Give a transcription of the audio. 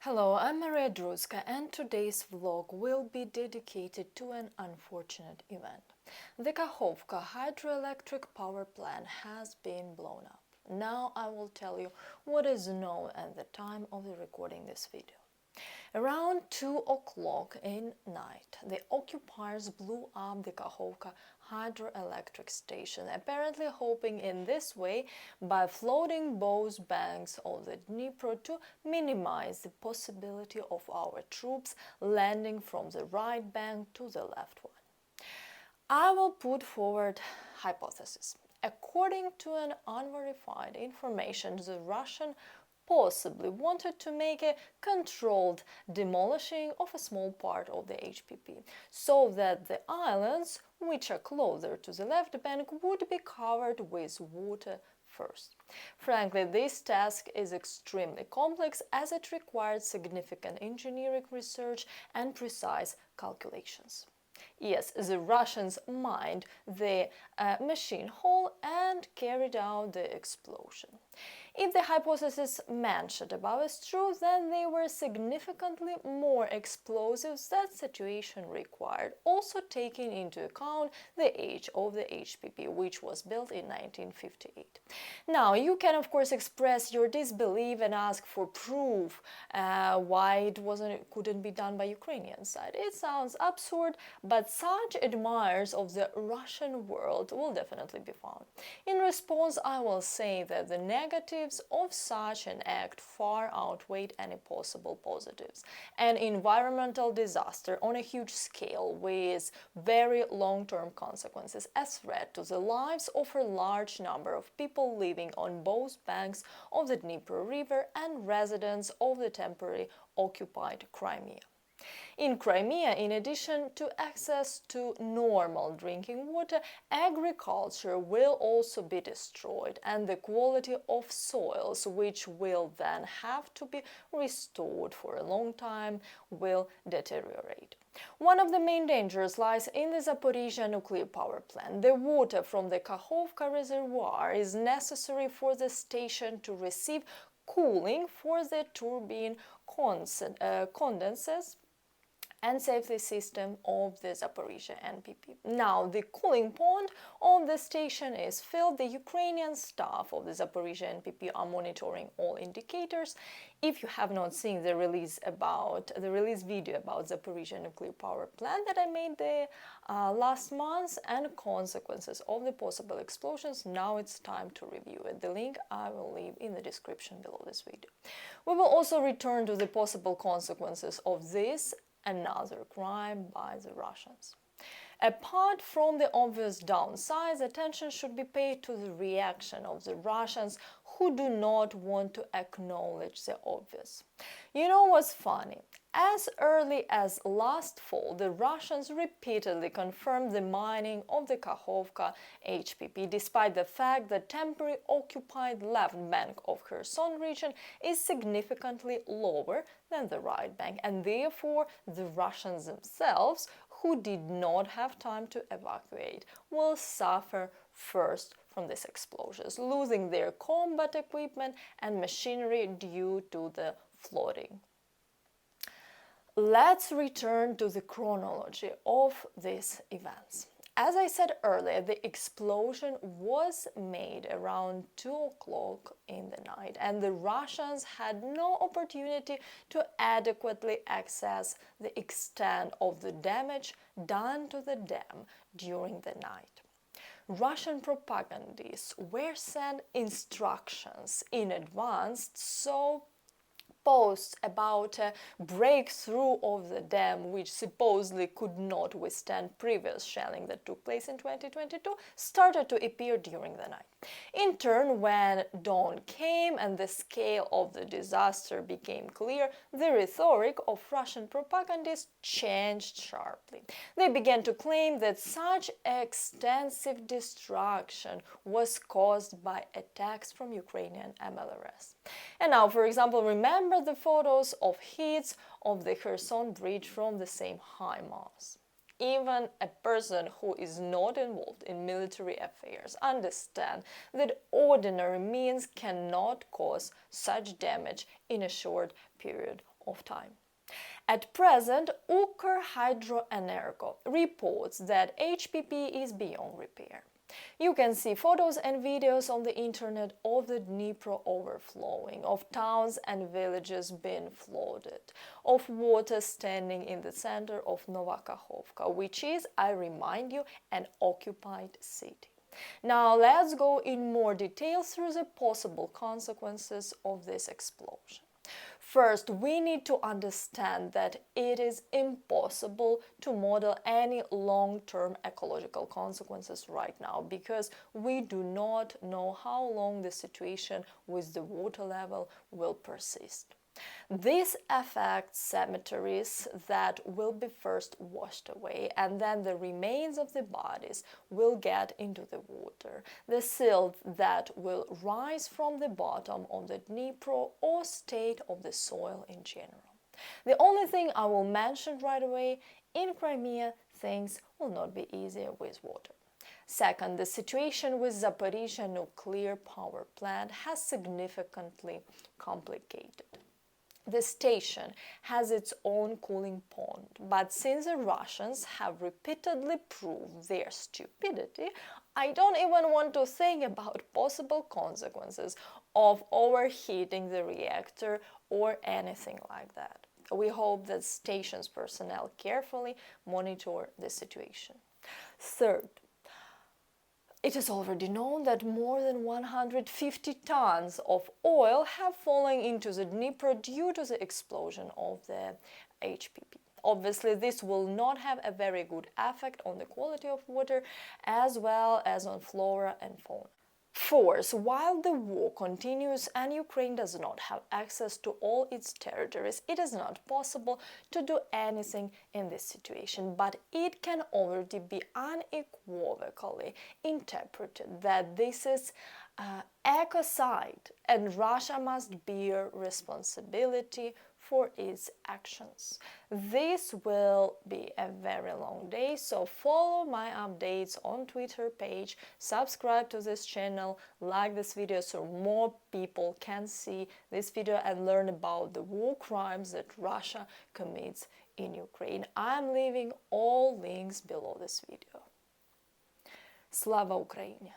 Hello, I'm Maria Drutska, and today's vlog will be dedicated to an unfortunate event. The Khakovka hydroelectric power plant has been blown up. Now I will tell you what is known at the time of the recording this video. Around 2 o'clock in night, the occupiers blew up the Khakovka hydroelectric station, apparently hoping in this way, by flooding both banks of the Dnipro, to minimize the possibility of our troops landing from the right bank to the left one. I will put forward hypothesis. According to an unverified information, the Russian possibly wanted to make a controlled demolishing of a small part of the HPP, so that the islands, which are closer to the left bank, would be covered with water first. Frankly, this task is extremely complex, as it required significant engineering research and precise calculations. Yes, the Russians mined the machine hall and carried out the explosion. If the hypothesis mentioned above is true, then they were significantly more explosives that situation required, also taking into account the age of the HPP, which was built in 1958. Now, you can of course express your disbelief and ask for proof why couldn't be done by Ukrainian side. It sounds absurd, but such admirers of the Russian world will definitely be found. In response, I will say that the negatives of such an act far outweighed any possible positives. An environmental disaster on a huge scale with very long-term consequences, a threat to the lives of a large number of people living on both banks of the Dnipro River and residents of the temporarily occupied Crimea. In Crimea, in addition to access to normal drinking water, agriculture will also be destroyed, and the quality of soils, which will then have to be restored for a long time, will deteriorate. One of the main dangers lies in the Zaporizhzhya Nuclear Power Plant. The water from the Khakovka reservoir is necessary for the station to receive cooling for the turbine condenses and safety system of the Zaporizhzhya NPP. Now, the cooling pond of the station is filled. The Ukrainian staff of the Zaporizhzhya NPP are monitoring all indicators. If you have not seen the release video about Zaporizhzhya Nuclear Power Plant that I made the last month and consequences of the possible explosions, now it's time to review it. The link I will leave in the description below this video. We will also return to the possible consequences of this another crime by the Russians. Apart from the obvious downsides, attention should be paid to the reaction of the Russians, who do not want to acknowledge the obvious. You know what's funny? As early as last fall, the Russians repeatedly confirmed the mining of the Khakovka HPP, despite the fact that temporarily occupied left bank of Kherson region is significantly lower than the right bank, and therefore the Russians themselves, who did not have time to evacuate, will suffer first from these explosions, losing their combat equipment and machinery due to the flooding. Let's return to the chronology of these events. As I said earlier, the explosion was made around 2 o'clock in the night, and the Russians had no opportunity to adequately assess the extent of the damage done to the dam during the night. Russian propagandists were sent instructions in advance, so posts about a breakthrough of the dam, which supposedly could not withstand previous shelling that took place in 2022, started to appear during the night. In turn, when dawn came and the scale of the disaster became clear, the rhetoric of Russian propagandists changed sharply. They began to claim that such extensive destruction was caused by attacks from Ukrainian MLRS. And now, for example, remember the photos of hits of the Kherson bridge from the same HIMARS. Even a person who is not involved in military affairs understands that ordinary means cannot cause such damage in a short period of time. At present, Ukr reports that HPP is beyond repair. You can see photos and videos on the internet of the Dnipro overflowing, of towns and villages being flooded, of water standing in the center of Nova Khakovka, which is, I remind you, an occupied city. Now let's go in more detail through the possible consequences of this explosion. First, we need to understand that it is impossible to model any long-term ecological consequences right now because we do not know how long the situation with the water level will persist. This affects cemeteries that will be first washed away, and then the remains of the bodies will get into the water, the silt that will rise from the bottom of the Dnipro or state of the soil in general. The only thing I will mention right away, in Crimea things will not be easier with water. Second, the situation with Zaporizhzhya Nuclear Power Plant has significantly complicated. The station has its own cooling pond, but since the Russians have repeatedly proved their stupidity, I don't even want to think about possible consequences of overheating the reactor or anything like that. We hope that station's personnel carefully monitor the situation. Third, it is already known that more than 150 tons of oil have fallen into the Dnieper due to the explosion of the HPP. Obviously, this will not have a very good effect on the quality of water as well as on flora and fauna. Fourth, while the war continues and Ukraine does not have access to all its territories, it is not possible to do anything in this situation, but it can already be unequivocally interpreted that this is ecocide and Russia must bear responsibility for its actions. This will be a very long day, so follow my updates on Twitter page, subscribe to this channel, like this video so more people can see this video and learn about the war crimes that Russia commits in Ukraine. I'm leaving all links below this video. Slava Ukraini!